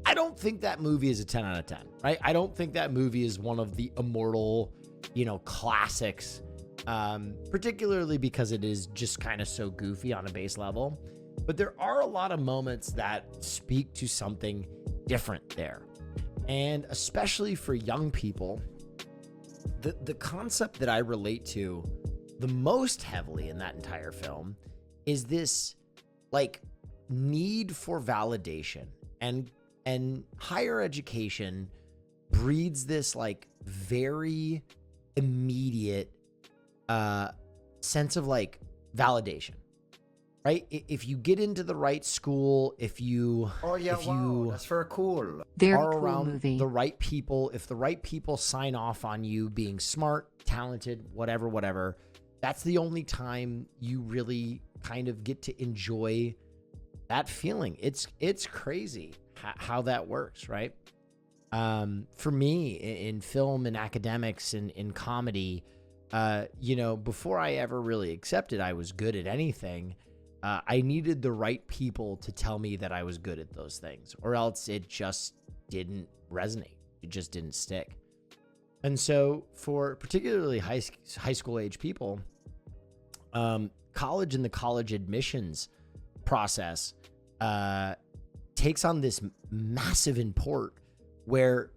I don't think that movie is a 10 out of 10, right? I don't think that movie is one of the immortal, classics, particularly because it is just kind of so goofy on a base level. But there are a lot of moments that speak to something different there. And especially for young people, the concept that I relate to the most heavily in that entire film is this like need for validation, and higher education breeds this like very immediate sense of like validation, right? If you get into the right school, if you that's very cool. Very are cool around movie. the right people, if the right people sign off on you being smart, talented, whatever, that's the only time you really kind of get to enjoy that feeling. It's crazy how that works, right? For me in film and academics and in comedy, before I ever really accepted I was good at anything, I needed the right people to tell me that I was good at those things, or else it just didn't resonate. It just didn't stick. And so for particularly high school age people, college and the college admissions process takes on this massive import where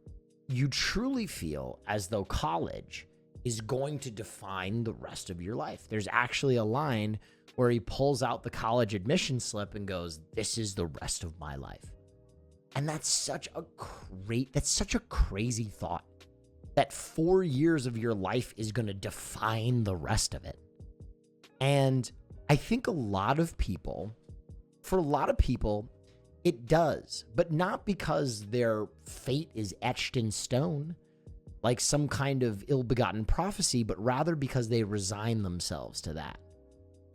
you truly feel as though college is going to define the rest of your life. There's actually a line where he pulls out the college admission slip and goes, "This is the rest of my life." And that's such a crazy thought, that 4 years of your life is going to define the rest of it. And I think for a lot of people, it does, but not because their fate is etched in stone like some kind of ill-begotten prophecy, but rather because they resign themselves to that.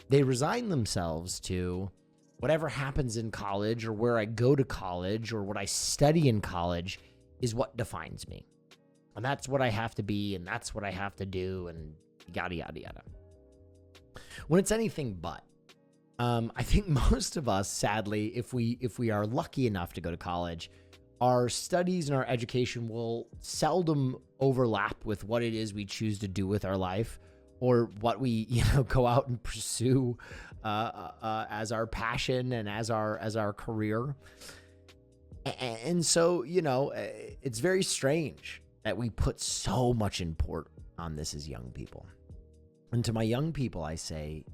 They resign themselves to whatever happens in college, or where I go to college, or what I study in college is what defines me. And that's what I have to be, and that's what I have to do, and yada, yada, yada. When it's anything but. I think most of us, sadly, if we are lucky enough to go to college, our studies and our education will seldom overlap with what it is we choose to do with our life, or what we go out and pursue as our passion and as our career. And so it's very strange that we put so much import on this as young people. And to my young people, I say,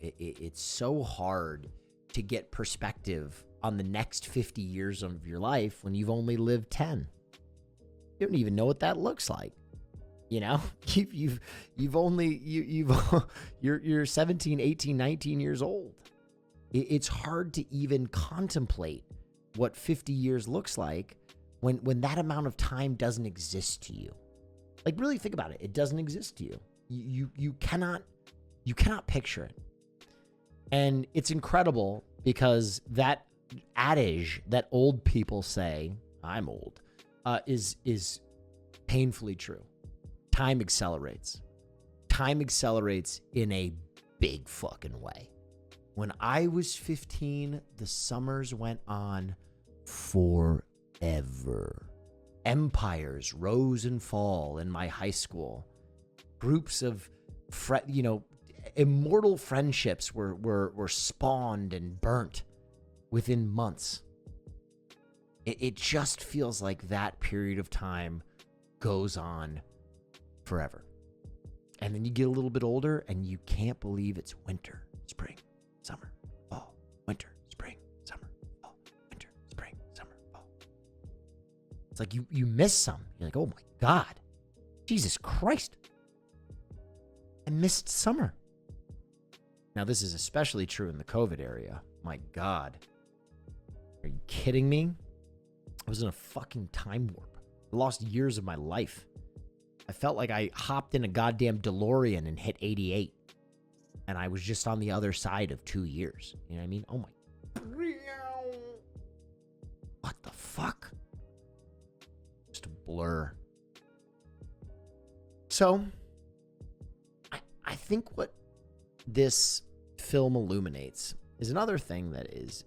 it's so hard to get perspective on the next 50 years of your life when you've only lived 10. You don't even know what that looks like. You're 17, 18, 19 years old. It's hard to even contemplate what 50 years looks like when that amount of time doesn't exist to you. Like, really think about it. It doesn't exist to you. You cannot picture it. And it's incredible because that adage that old people say, I'm old, is painfully true. Time accelerates. Time accelerates in a big fucking way. When I was 15, the summers went on forever. Empires rose and fall in my high school. Groups of immortal friendships were spawned and burnt within months. It just feels like that period of time goes on forever. And then you get a little bit older and you can't believe it's winter, spring, summer, fall, winter, spring, summer, fall, winter, spring, summer, fall. It's like you miss some. You're like, oh my God, Jesus Christ. I missed summer. Now, this is especially true in the COVID area. My God. Are you kidding me? I was in a fucking time warp. I lost years of my life. I felt like I hopped in a goddamn DeLorean and hit 88. And I was just on the other side of 2 years. You know what I mean? Oh my. What the fuck? Just a blur. So, I think what this film illuminates is another thing that is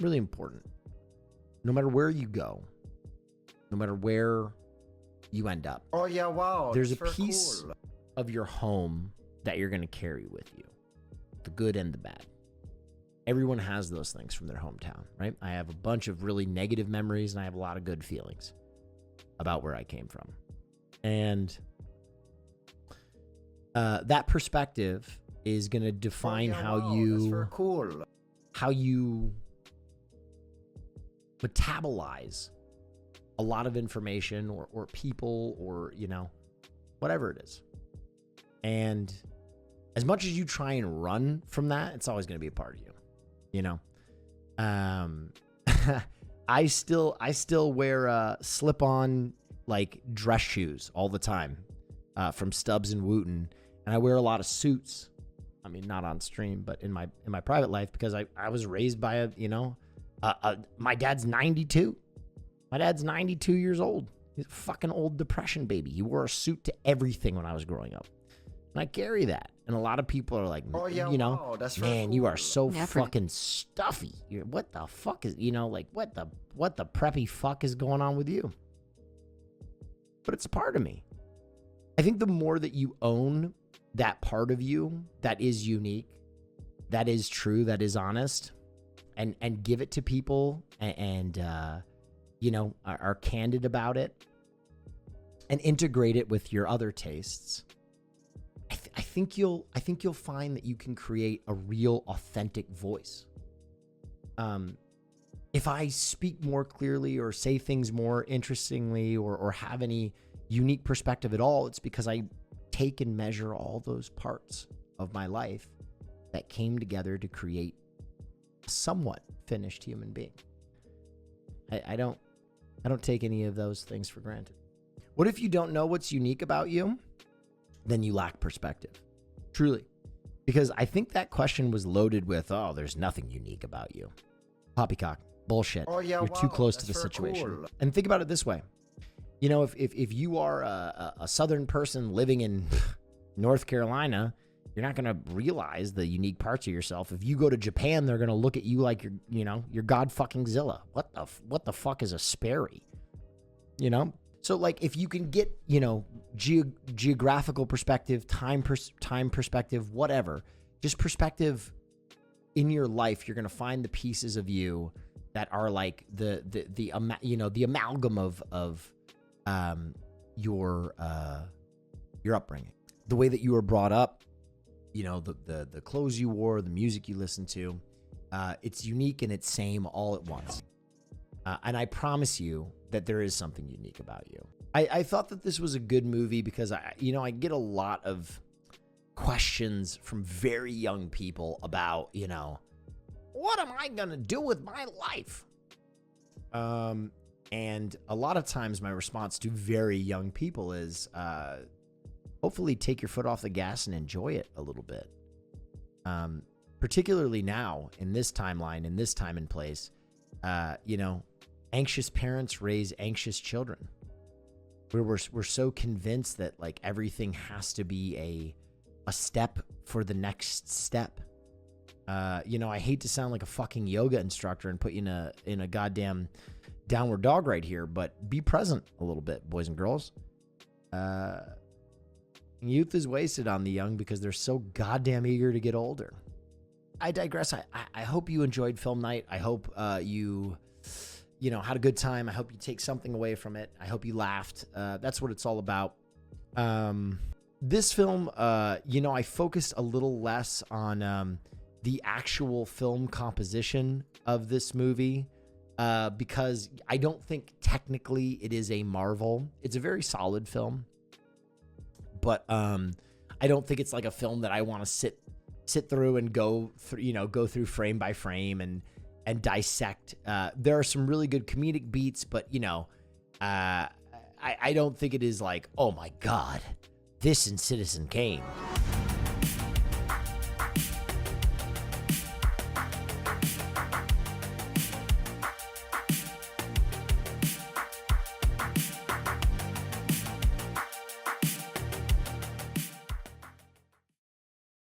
really important. no matter where you go, no matter where you end up, Oh yeah, wow. there's a that's very piece cool. of your home that you're going to carry with you, the good and the bad. Everyone has those things from their hometown, right? I have a bunch of really negative memories, and I have a lot of good feelings about where I came from. And that perspective is going to define Oh, yeah, how wow. you That's very cool. how you metabolize a lot of information or people or, you know, whatever it is. And as much as you try and run from that, it's always going to be a part of you, you know? I still wear slip-on like dress shoes all the time from Stubbs and Wooten, and I wear a lot of suits. I mean, not on stream, but in my private life, because I was raised by a, you know, my dad's 92. My dad's 92 years old. He's a fucking old Depression baby. He wore a suit to everything when I was growing up. And I carry that. And a lot of people are like, Oh yeah, you know, wow. That's very man, cool. you are so Neff- fucking stuffy. What the fuck is, you know, like what the preppy fuck is going on with you? But it's a part of me. I think the more that you own that part of you that is unique, that is true, that is honest, and give it to people and you know, are candid about it and integrate it with your other tastes, I think you'll find that you can create a real authentic voice. If I speak more clearly or say things more interestingly or have any unique perspective at all, it's because I take and measure all those parts of my life that came together to create a somewhat finished human being. I don't take any of those things for granted. What if you don't know what's unique about you? Then you lack perspective. Truly. Because I think that question was loaded with, oh, there's nothing unique about you. Poppycock. Bullshit. Oh yeah, You're too wow. close to That's the very situation. cool. And think about it this way. You know, if you are a Southern person living in North Carolina, you're not going to realize the unique parts of yourself. If you go to Japan, they're going to look at you like you're God fucking Zilla. What the fuck is a Sperry? You know? So like if you can get, you know, geographical perspective, time perspective, whatever, just perspective in your life, you're going to find the pieces of you that are like the amalgam of your upbringing, the way that you were brought up, you know, the clothes you wore, the music you listened to, it's unique and it's same all at once. And I promise you that there is something unique about you. I thought that this was a good movie because I get a lot of questions from very young people about, you know, what am I going to do with my life? And a lot of times my response to very young people is, hopefully take your foot off the gas and enjoy it a little bit. Particularly now in this timeline, in this time and place, you know, anxious parents raise anxious children. We're so convinced that like everything has to be a step for the next step. You know, I hate to sound like a fucking yoga instructor and put you in a goddamn downward dog right here, but be present a little bit, boys and girls. Youth is wasted on the young because they're so goddamn eager to get older. I digress. I hope you enjoyed film night. I hope you had a good time. I hope you take something away from it. I hope you laughed. That's what it's all about. This film, I focused a little less on the actual film composition of this movie because I don't think technically it is a marvel. It's a very solid film, but I don't think it's like a film that I want to sit through and go through frame by frame and dissect. There are some really good comedic beats, but I don't think it is like, oh my God, this and Citizen Kane.